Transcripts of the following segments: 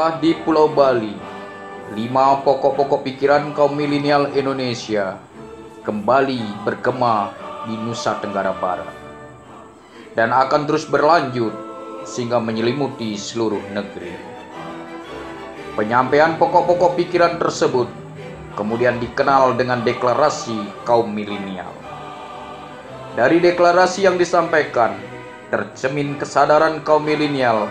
Inilah di Pulau Bali, 5 pokok-pokok pikiran kaum milenial Indonesia kembali bergema di Nusa Tenggara Barat dan akan terus berlanjut sehingga menyelimuti seluruh negeri. Penyampaian pokok-pokok pikiran tersebut kemudian dikenal dengan deklarasi kaum milenial. Dari deklarasi yang disampaikan, tercermin kesadaran kaum milenial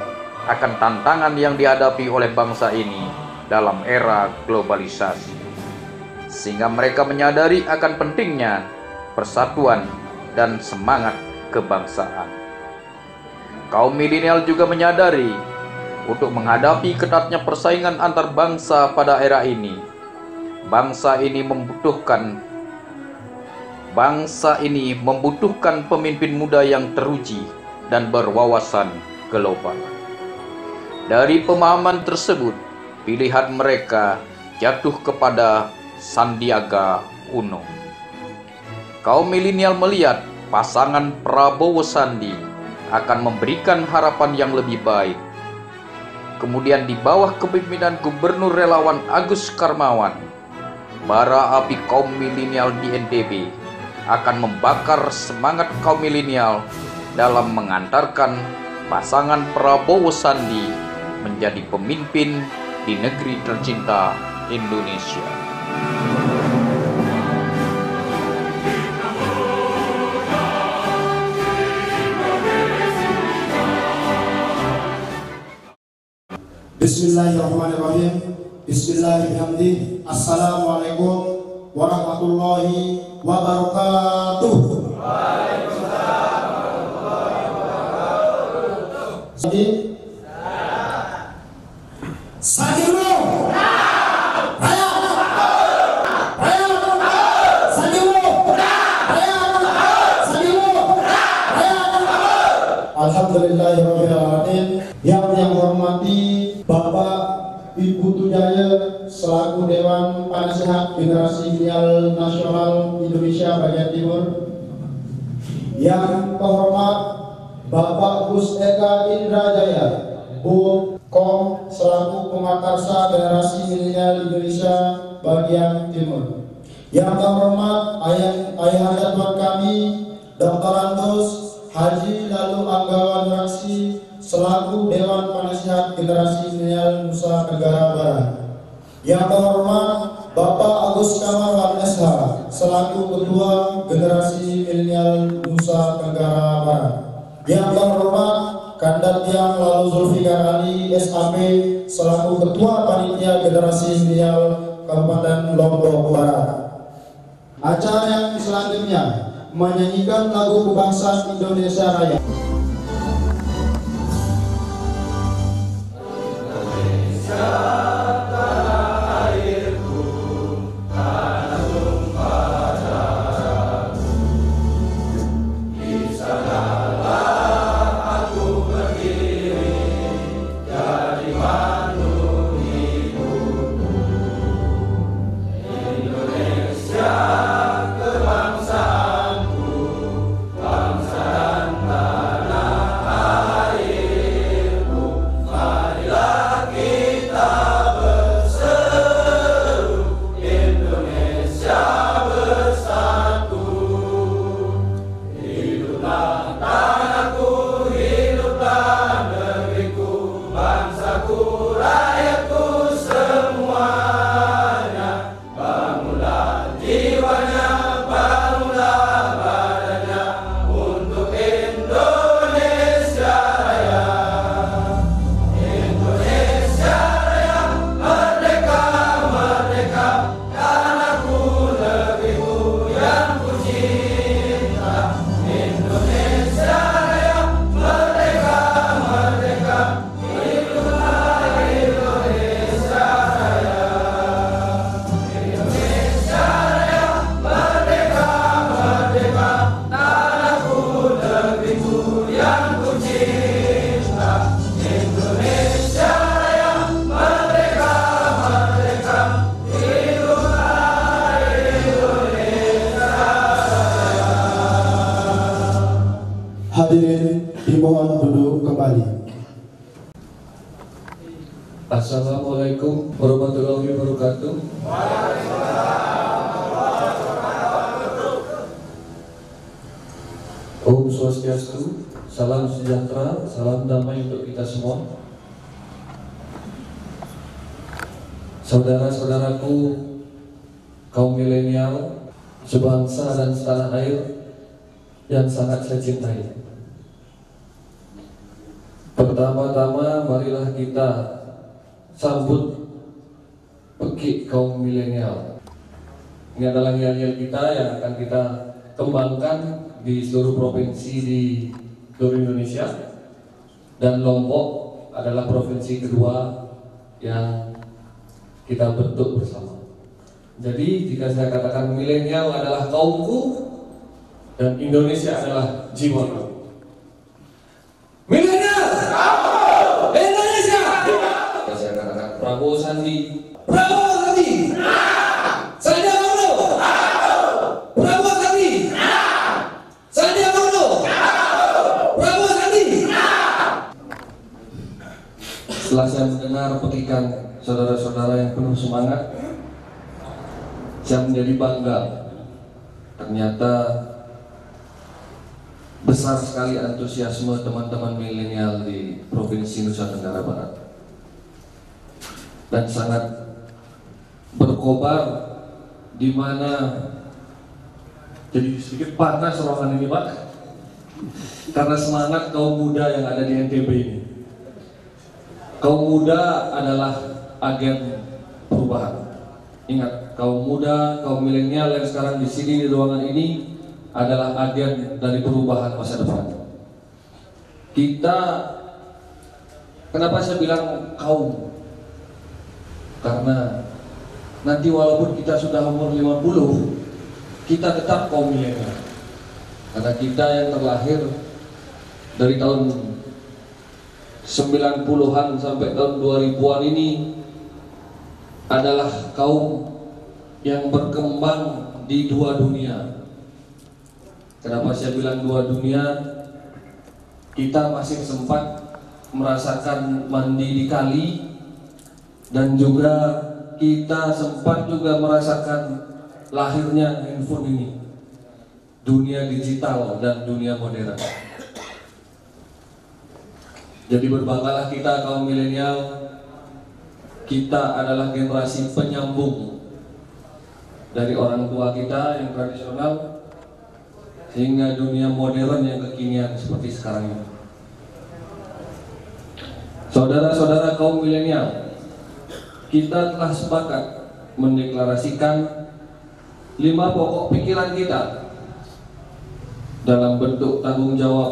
akan tantangan yang dihadapi oleh bangsa ini dalam era globalisasi, sehingga mereka menyadari akan pentingnya persatuan dan semangat kebangsaan. Kaum milenial juga menyadari untuk menghadapi ketatnya persaingan antar bangsa pada era ini, bangsa ini membutuhkan pemimpin muda yang teruji dan berwawasan global. Dari pemahaman tersebut, pilihan mereka jatuh kepada Sandiaga Uno. Kaum milenial melihat pasangan Prabowo Sandi akan memberikan harapan yang lebih baik. Kemudian di bawah kepemimpinan Gubernur Relawan Agus Karmawan, bara api kaum milenial di NTB akan membakar semangat kaum milenial dalam mengantarkan pasangan Prabowo Sandi menjadi pemimpin di negeri tercinta Indonesia. Bismillahirrahmanirrahim. Bismillahirrahmanirrahim. Assalamualaikum warahmatullahi wabarakatuh. Waalaikumsalam warahmatullahi wabarakatuh. Alhamdulillahirrahmanirrahim. Yang hormati Bapak Ibu Tujaya selaku Dewan Penasehat Generasi Milenial Nasional Indonesia bagian Timur. Yang terhormat Bapak Gus Eka Indrajaya, Bu Kom selaku Pemakarsa Generasi Milenial Indonesia bagian Timur. Yang terhormat Ayahanda Tuan kami Dr. Antus Haji Lalu Anggawan Raksi selaku Dewan Penasehat Generasi Milenial Nusa Tenggara Barat. Yang terhormat Bapak Agus Karmawan SH selaku Ketua Generasi Milenial Nusa Tenggara Barat. Yang terhormat Kandat Yang Lalu Zulfikar Ali SAP selaku Ketua Panitia Generasi Milenial Kabupaten Lombok Barat. Acara yang selanjutnya menyanyikan lagu kebangsaan Indonesia Raya. Kita Assalamualaikum warahmatullahi wabarakatuh. Om Swastiastu, salam sejahtera, salam damai untuk kita semua. Saudara-saudaraku kaum milenial, sebangsa dan setanah air yang sangat saya cintai. Pertama-tama marilah kita sambut pekik kaum milenial. Ini adalah yel-yel kita yang akan kita kembangkan di seluruh provinsi di seluruh Indonesia, dan Lombok adalah provinsi kedua yang kita bentuk bersama. Jadi jika saya katakan milenial adalah kaumku dan Indonesia adalah jiwaku. Milenial Indonesia. Saya katakan Prabowo Sandi. Prabowo Sandi. Sandiaga Uno. Prabowo Sandi. Sandiaga Uno. Prabowo Sandi. Setelah saya mendengar petikan saudara-saudara yang penuh semangat, saya menjadi bangga. Ternyata besar sekali antusiasme teman-teman milenial di Provinsi Nusa Tenggara Barat, dan sangat berkobar, di mana jadi sedikit panas ruangan ini, Pak, karena semangat kaum muda yang ada di NTB ini. Kaum muda adalah agen perubahan. Ingat, kaum muda, kaum milenial yang sekarang di sini di ruangan ini adalah agen dari perubahan masa depan. Kita, kenapa saya bilang kaum? Karena nanti walaupun kita sudah umur 50, kita tetap kaum milenial. Karena kita yang terlahir dari tahun 90-an sampai tahun 2000-an ini adalah kaum yang berkembang di dua dunia. Kenapa saya bilang dua dunia? Kita masih sempat merasakan mandi di kali, dan juga kita sempat juga merasakan lahirnya handphone ini, dunia digital dan dunia modern. Jadi berbanggalah kita kaum milenial. Kita adalah generasi penyambung dari orang tua kita yang tradisional hingga dunia modern yang kekinian seperti sekarang ini. Saudara-saudara kaum milenial, kita telah sepakat mendeklarasikan 5 pokok pikiran kita dalam bentuk tanggung jawab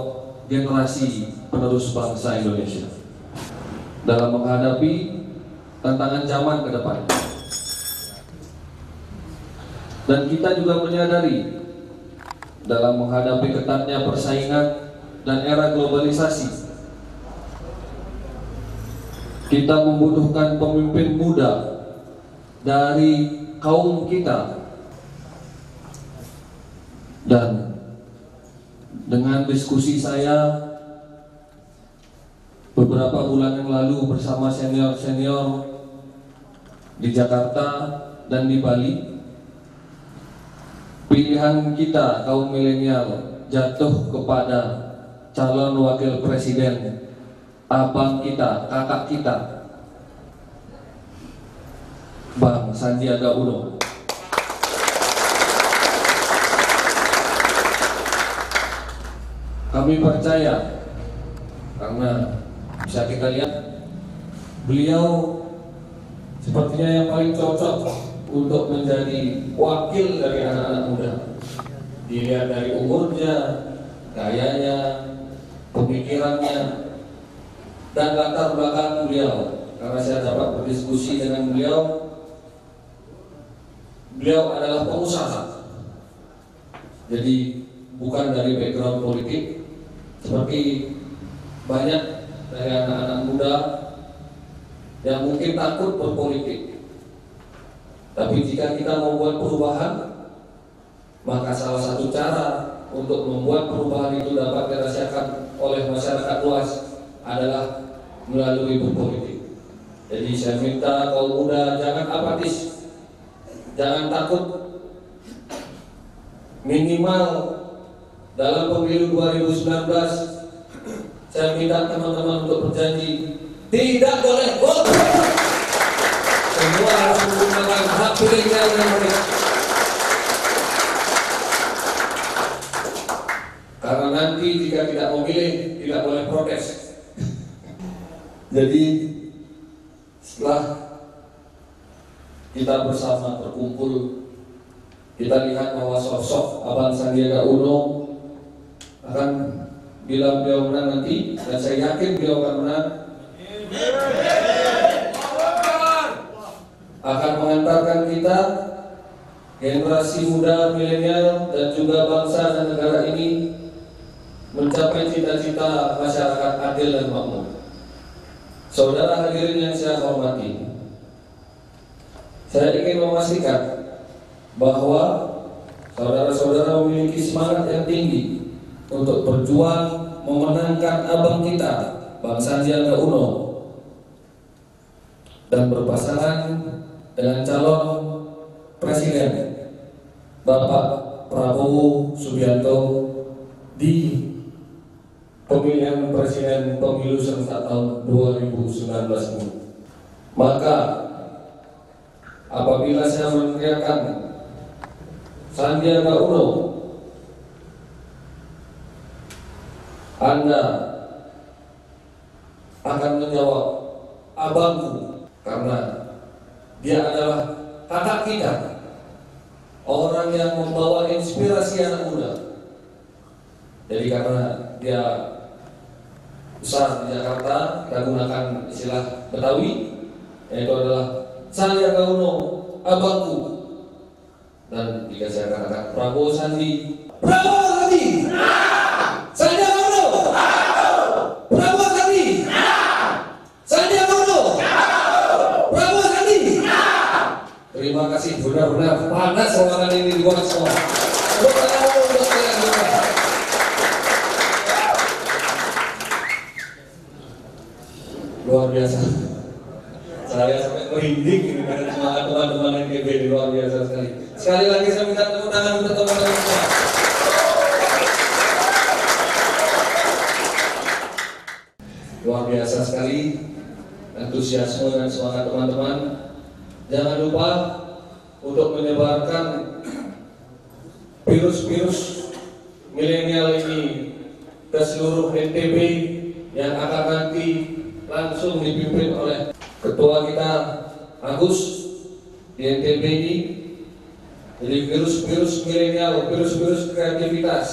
generasi penerus bangsa Indonesia dalam menghadapi tantangan zaman ke depan. Dan kita juga menyadari dalam menghadapi ketatnya persaingan dan era globalisasi, kita membutuhkan pemimpin muda dari kaum kita. Dan dengan diskusi saya beberapa bulan yang lalu bersama senior-senior di Jakarta dan di Bali, pilihan kita kaum milenial jatuh kepada calon wakil presiden, abang kita, kakak kita, Bang Sandiaga Uno. Kami percaya, karena bisa kita lihat beliau sepertinya yang paling cocok untuk menjadi wakil dari anak-anak muda. Dilihat dari umurnya, gayanya, pemikirannya, dan latar belakang beliau. Karena saya dapat berdiskusi dengan beliau, beliau adalah pengusaha. Jadi bukan dari background politik seperti banyak dari anak-anak muda yang mungkin takut berpolitik. Tapi jika kita membuat perubahan, maka salah satu cara untuk membuat perubahan itu dapat dirasakan oleh masyarakat luas adalah melalui berpolitik. Jadi saya minta kaum muda jangan apatis, jangan takut. Minimal dalam pemilu 2019 saya minta teman-teman untuk berjanji tidak boleh golput. Semua harus menggunakan hak pilihnya yang mereka. Karena nanti jika tidak memilih tidak boleh protes. Jadi setelah kita bersama berkumpul, kita lihat bahwa sosok Abang Sandiaga Uno akan, bila beliau menang nanti, dan saya yakin beliau akan menang, akan mengantarkan kita generasi muda milenial dan juga bangsa dan negara ini mencapai cita-cita masyarakat adil dan makmur. Saudara hadirin yang saya hormati, saya ingin memastikan bahwa saudara-saudara memiliki semangat yang tinggi untuk berjuang memenangkan abang kita, Bang Sandiaga Uno, dan berpasangan dengan calon presiden Bapak Prabowo Subianto di pemilihan presiden pemilu serentak tahun 2019 ini. Maka apabila saya meneriakkan Sandiaga Uno, Anda akan menjawab abangku, karena dia adalah kakak kita, orang yang membawa inspirasi anak muda. Jadi karena dia besar di Jakarta, kita gunakan istilah Betawi, yaitu adalah Sandiaga Uno, abangku. Dan jika saya katakan Prabowo Sandi, Prabowo Sandi, Sandiaga Uno, Prabowo Sandi, Sandiaga Uno, Prabowo Sandi. Terima kasih, benar-benar panas ruangan ini di luar semua. Luar biasa. Saya sampai merinding ini dengan semangat teman-teman NTB, luar biasa sekali. Sekali lagi saya minta tepuk tangan untuk teman-teman semua. Luar biasa sekali antusiasme dan semangat teman-teman. Jangan lupa untuk menyebarkan virus-virus milenial ini ke seluruh NTB yang akan nanti langsung dipimpin oleh ketua kita Agus di NTB ini. Jadi virus-virus milenial, virus-virus kreativitas,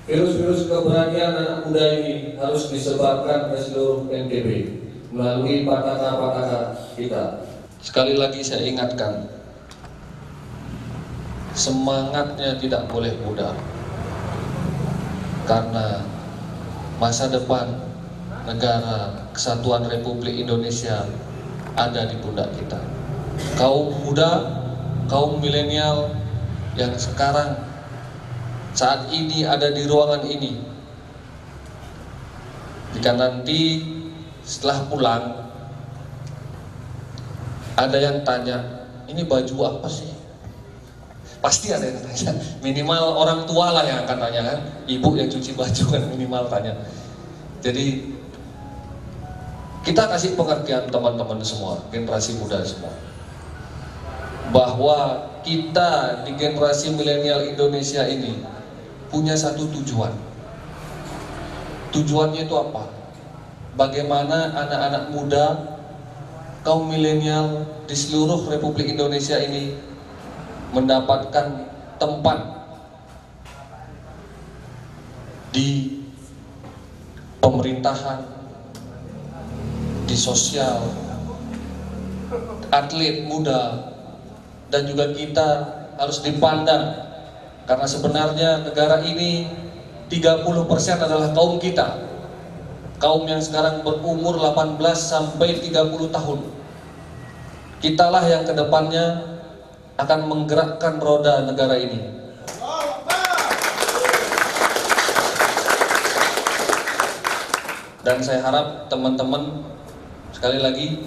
virus-virus keberanian anak muda ini harus disebarkan ke seluruh NTB melalui pataka-pataka kita. Sekali lagi saya ingatkan, semangatnya tidak boleh pudar, karena masa depan negara kesatuan Republik Indonesia ada di pundak kita. Kaum muda, kaum milenial yang sekarang saat ini ada di ruangan ini, jika nanti setelah pulang ada yang tanya, ini baju apa sih? Pasti ada yang tanya. Minimal orang tua lah yang akan tanya kan, ibu yang cuci baju kan minimal tanya. Jadi kita kasih pengertian teman-teman semua, generasi muda semua, bahwa kita di generasi milenial Indonesia ini punya satu tujuan. Tujuannya itu apa? Bagaimana anak-anak muda, kaum milenial di seluruh Republik Indonesia ini mendapatkan tempat di pemerintahan, di sosial, atlet muda, dan juga kita harus dipandang, karena sebenarnya negara ini 30% adalah kaum kita, kaum yang sekarang berumur 18 sampai 30 tahun. Kitalah yang kedepannya akan menggerakkan roda negara ini. Dan saya harap teman-teman sekali lagi,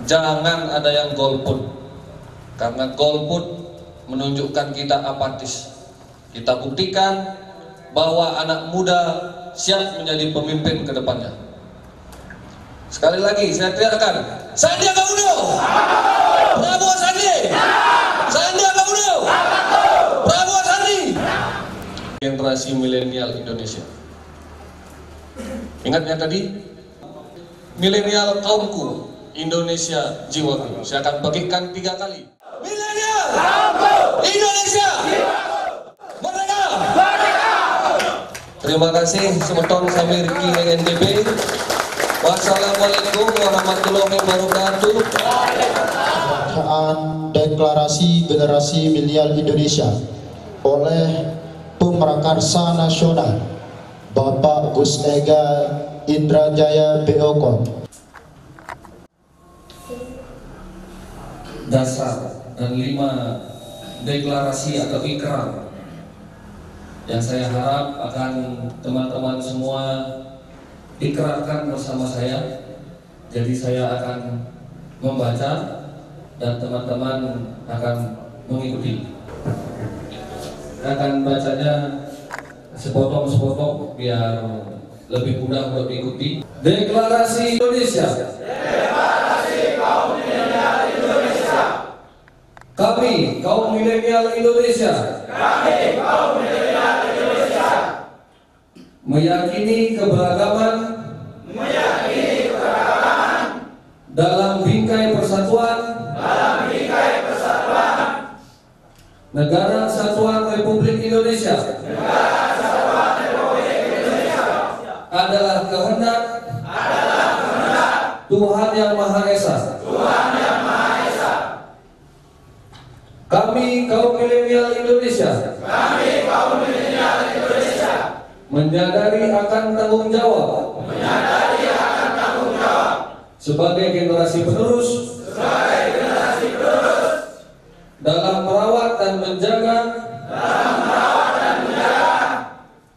jangan ada yang golput, karena golput menunjukkan kita apatis. Kita buktikan bahwa anak muda siap menjadi pemimpin ke depannya. Sekali lagi saya teriakkan, Sandiaga Uno, Prabowo Sandi, Sandiaga Uno, Prabowo Sandi. Generasi milenial Indonesia. Ingatnya tadi, milenial kaumku, Indonesia jiwaku. Saya akan bagikan 3 kali. Milenial Indonesia merdeka. Terima kasih semeton Samir King NTB. Wassalamualaikum warahmatullahi wabarakatuh. Deklarasi Generasi Milenial Indonesia oleh Pemrakarsa Nasional Bapak Gus Ega Indrajaya BOKOM. Dasar dan 5 deklarasi atau ikrar yang saya harap akan teman-teman semua ikrarkan bersama saya. Jadi saya akan membaca dan teman-teman akan mengikuti. Saya akan bacanya sepotong-sepotong biar lebih mudah untuk diikuti. Deklarasi Indonesia. Deklarasi kaum milenial Indonesia. Kami kaum milenial Indonesia. Kami kaum milenial Indonesia. Meyakini keberagaman. Meyakini keberagaman. Dalam bingkai persatuan. Dalam bingkai persatuan. Negara Kesatuan Republik Indonesia. Negara Kesatuan Republik Indonesia. Adalah kehendak. Adalah kehendak. Tuhan Yang Maha Esa. Tuhan Yang Maha Esa. Kami kaum milenial Indonesia. Kami kaum milenial Indonesia. Menyadari akan tanggung jawab. Menyadari akan tanggung jawab. Sebagai generasi penerus. Sebagai generasi penerus. Dalam merawat dan menjaga. Dalam merawat dan menjaga.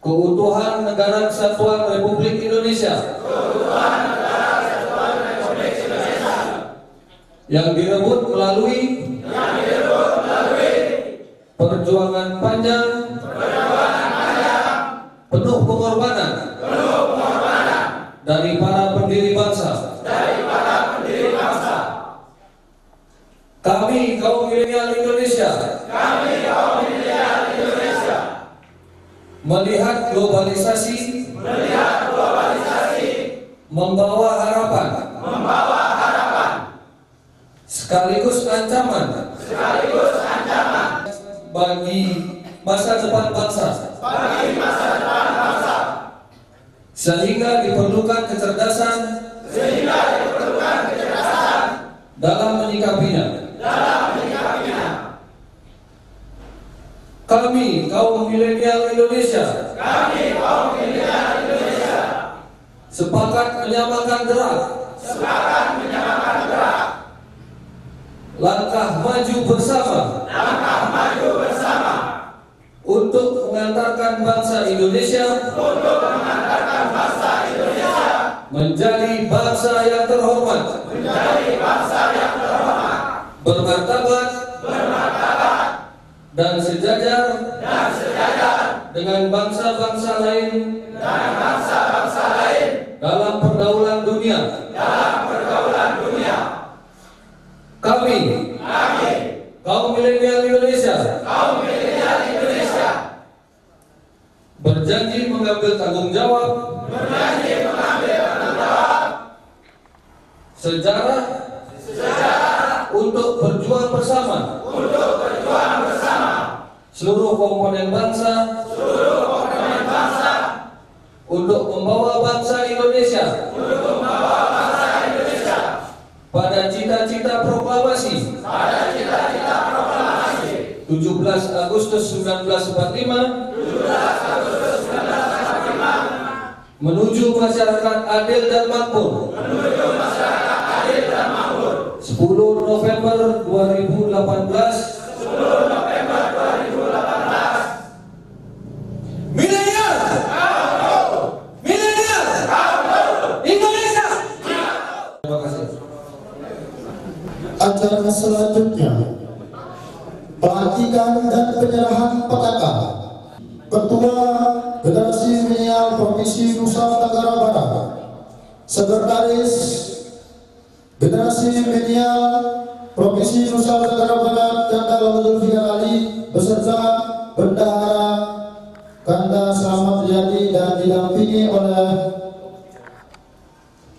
Keutuhan Negara Kesatuan Republik Indonesia. Keutuhan Negara Kesatuan Republik Indonesia. Yang direbut melalui. Perjuangan panjang, penuh pengorbanan, dari para pendiri bangsa, Kami kaum milenial Indonesia, melihat globalisasi, membawa harapan, sekaligus ancaman. Bagi masa depan bangsa, sehingga diperlukan kecerdasan, dalam menyikapinya. Kami kaum milenial Indonesia, sepakat menyamakan gerak, langkah maju bersama, untuk mengantarkan bangsa Indonesia, menjadi bangsa yang terhormat, bermartabat, dan sejajar, dengan bangsa-bangsa lain, dalam pergaulan dunia. Kami kaum milenial Indonesia, berjanji mengambil tanggung jawab, sejarah, untuk berjuang bersama, seluruh komponen bangsa, untuk membawa bangsa Indonesia, pada cita-cita proklamasi 17 Agustus 1945, menuju masyarakat adil dan makmur. 10 November 2018. Milenial Indonesia. acara selanjutnya, pelantikan dan penyerahan petaka Ketua Generasi Milenial Provinsi Nusa Tenggara Barat, Sekretaris Generasi Milenial Provinsi Nusa Tenggara Barat Jenderal Zulfikar Ali beserta Bendahara Kanda Slamet Riyadi dan didampingi oleh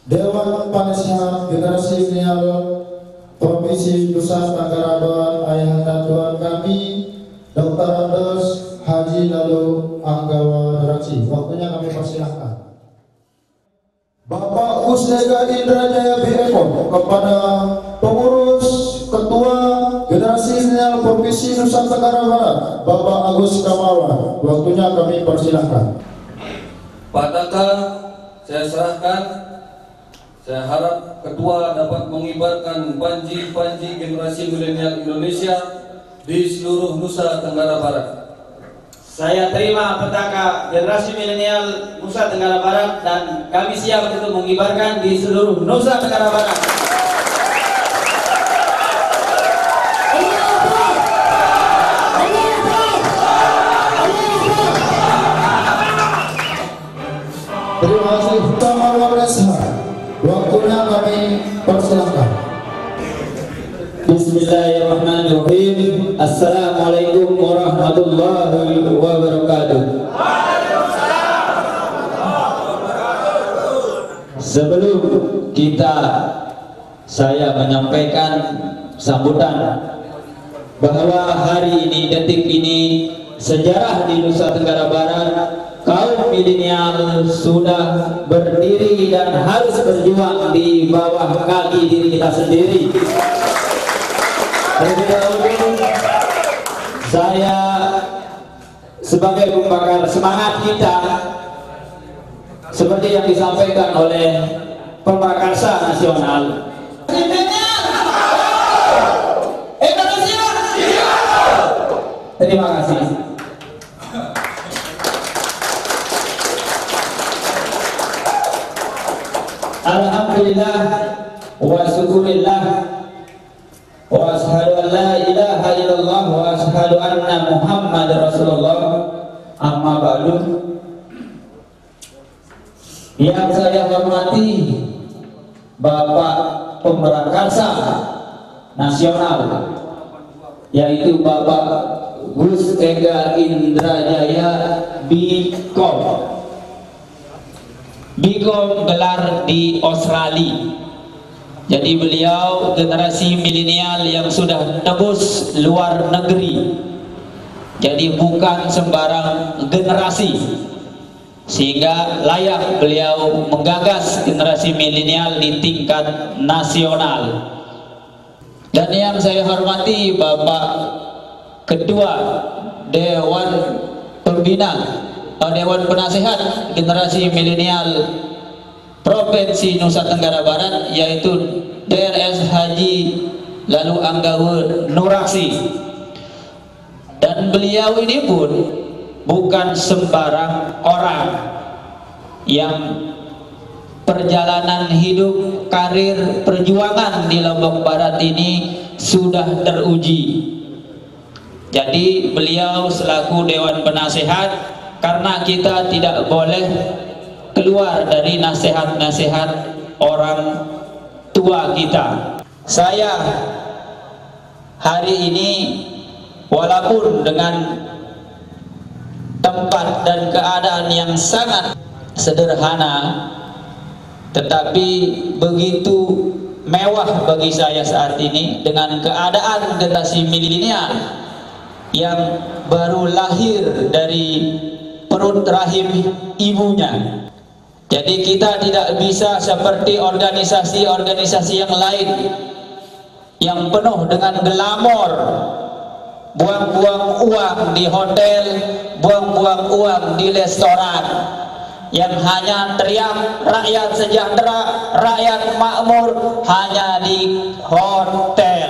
Dewan Penasehat Generasi Milenial Provinsi Nusa Tenggara Barat, Ayahanda Tuan kami Dr. Andes Haji Lalu Anggawa Daraksi. Waktunya kami persilahkan. Bapak Kusnega Indrajaya BMO kepada pengurus Ketua Generasi Milenial Provinsi Nusa Tenggara Barat, Bapak Agus Kamawan. Waktunya kami persilahkan. Petaka saya serahkan. Saya harap Ketua dapat mengibarkan panji-panji generasi milenial Indonesia di seluruh Nusa Tenggara Barat. Saya terima petaka generasi milenial Nusa Tenggara Barat dan kami siap untuk mengibarkan di seluruh Nusa Tenggara Barat. Terima kasih Taman Wabresa. Waktunya kami persilahkan. Bismillahirrahmanirrahim. Assalamualaikum warahmatullahi wabarakatuh. Sebelum saya menyampaikan sambutan bahwa hari ini, detik ini, sejarah di Nusa Tenggara Barat, kaum milenial sudah berdiri dan harus berjuang di bawah kaki diri kita sendiri. Terlebih dahulu, saya sebagai pembakar semangat kita, seperti yang disampaikan oleh Pembakarsa Nasional. Terima kasih. Alhamdulillah wa syukurillah wa ashhadu an la ilaha illallah wa ashhadu anna Muhammad Rasulullah. Amma ba'du. Yang saya hormati Bapak Pembakarsa Nasional, yaitu Bapak Kusnega Indrajaya BCOM. BCOM gelar di Australia. Jadi beliau generasi milenial yang sudah tebus luar negeri. Jadi bukan sembarang generasi, sehingga layak beliau menggagas generasi milenial di tingkat nasional. Dan yang saya hormati Bapak Ketua Dewan Pembina, Dewan Penasehat Generasi Milenial Provinsi Nusa Tenggara Barat, yaitu DRS Haji Lalu Anggawa Daraksi. Dan beliau ini pun bukan sembarang orang yang perjalanan hidup, karir, perjuangan di Lombok Barat ini sudah teruji. Jadi beliau selaku Dewan Penasehat, karena kita tidak boleh keluar dari nasihat-nasihat orang tua kita. Saya hari ini walaupun dengan tempat dan keadaan yang sangat sederhana, tetapi begitu mewah bagi saya saat ini dengan keadaan generasi milenial yang baru lahir dari perut rahim ibunya. Jadi kita tidak bisa seperti organisasi-organisasi yang lain yang penuh dengan glamor, buang-buang uang di hotel, buang-buang uang di restoran, yang hanya teriak rakyat sejahtera, rakyat makmur hanya di hotel.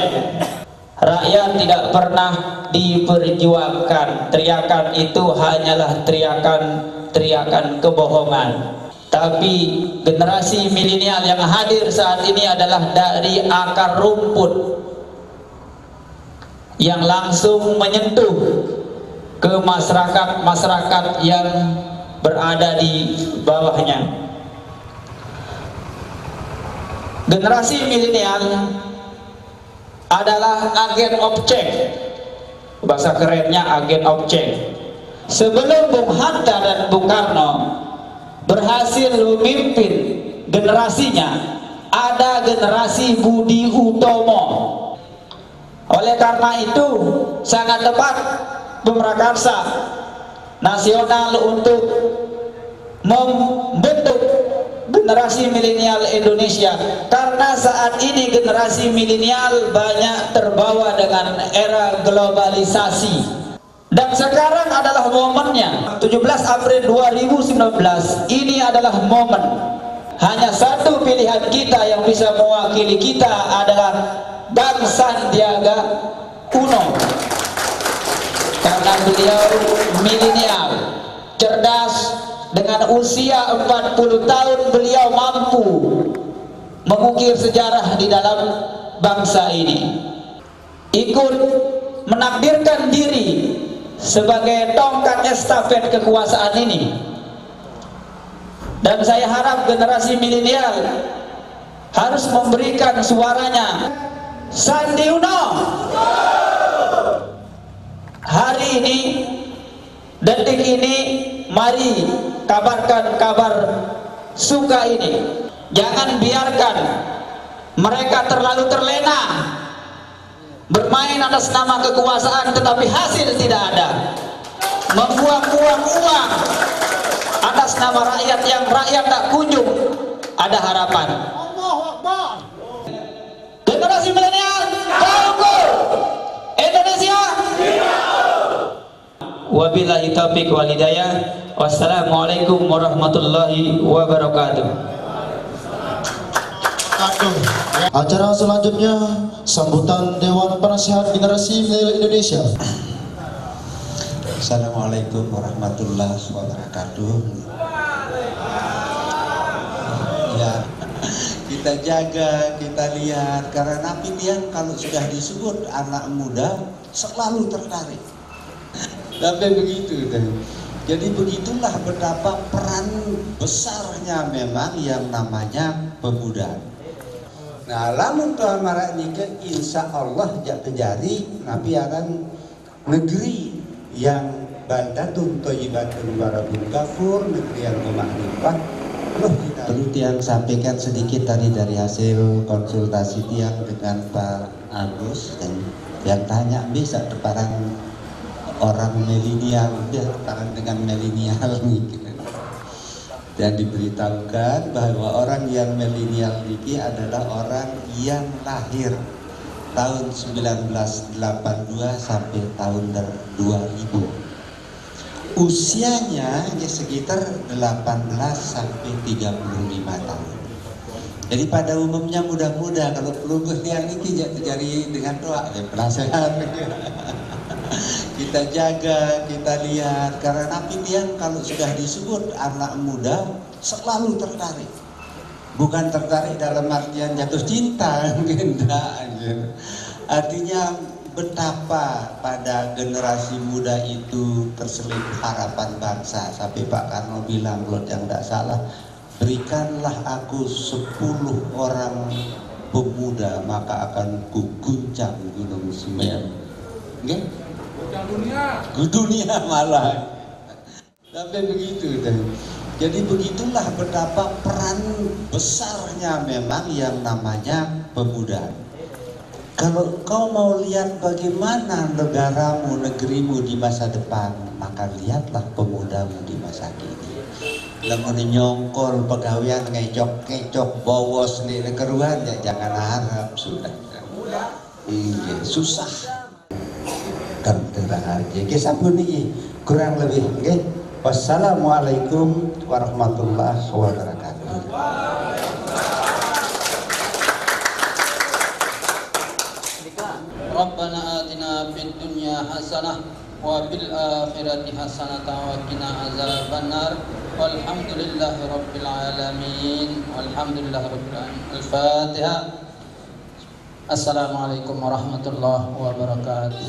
Rakyat tidak pernah diperjuangkan. Teriakan itu hanyalah teriakan kebohongan. Tapi generasi milenial yang hadir saat ini adalah dari akar rumput, yang langsung menyentuh ke masyarakat yang berada di bawahnya. Generasi milenial adalah agen objek, bahasa kerennya agen objek. Sebelum Bung Hatta dan Bung Karno berhasil memimpin generasinya, ada generasi Budi Utomo. Oleh karena itu sangat tepat Pemrakarsa Nasional untuk membentuk generasi milenial Indonesia, karena saat ini generasi milenial banyak terbawa dengan era globalisasi. Dan sekarang adalah momennya. 17 April 2019 ini adalah momen. Hanya satu pilihan kita yang bisa mewakili kita adalah Bang Sandiaga Uno, karena beliau milenial, cerdas. Dengan usia 40 tahun beliau mampu mengukir sejarah di dalam bangsa ini, ikut menakdirkan diri sebagai tongkat estafet kekuasaan ini. Dan saya harap generasi milenial harus memberikan suaranya. Sandi Uno, hari ini, detik ini, mari kabarkan kabar suka ini. Jangan biarkan mereka terlalu terlena bermain atas nama kekuasaan tetapi hasil tidak ada, membuang-buang uang atas nama rakyat yang rakyat tak kunjung ada harapan. Generasi milenial, jauhku Indonesia. Wabillahi taufiq wal hidayah. Wassalamualaikum warahmatullahi wabarakatuh. Acara selanjutnya sambutan Dewan Penasehat Generasi Milenial Indonesia. Assalamualaikum warahmatullahi wabarakatuh. Ya, kita jaga, kita lihat, karena pilihan kalau sudah disebut anak muda selalu tertarik. Sampai begitu dan jadi begitulah betapa peran besarnya memang yang namanya pemuda. Nah, lamun Tuhan marak nikah insya Allah jak terjadi nabi akan negeri yang baldatun thayyibatun wa rabbun ghafur, negeri yang bermakhlifah. Perlu Tiang sampaikan sedikit tadi dari hasil konsultasi Tiang dengan Pak Agus, dan yang tanya bisa depan orang milenial, dia tangan dengan milenial dan diberitahukan bahwa orang yang milenial ini adalah orang yang lahir tahun 1982 sampai tahun 2000. Usianya ya sekitar 18 sampai 35 tahun. Jadi pada umumnya muda-muda, kalau perlu yang ini jadi dengan doa ya penasehat. Kita jaga, kita lihat, karena pilihan kalau sudah disebut anak muda selalu tertarik. Bukan tertarik dalam artian jatuh cinta, enggak. Artinya betapa pada generasi muda itu terselip harapan bangsa. Sampai Pak Karno bilang, kalau yang tidak salah, berikanlah aku 10 orang pemuda maka akan kuguncang Gunung Semeru. Okay? Dunia malah sampai begitu. Dan jadi begitulah betapa peran besarnya memang yang namanya pemuda. Kalau kau mau lihat bagaimana negaramu, negerimu di masa depan, maka lihatlah pemudamu di masa kini. Lamun nyongkol pegawaian ngecok-kecok bowos nih keruan ya jangan harap sudah. Iya, susah. Aja. Kisah bunyi kurang lebih. Okay? Wassalamualaikum warahmatullahi wabarakatuh. Rabbana atina fid dunya hasanah wa fil akhirati hasanah wa qina azabannar. Walhamdulillahi rabbil alamin. Walhamdulillahi rabbil alamin. Al-Fatihah. Assalamualaikum warahmatullahi wabarakatuh.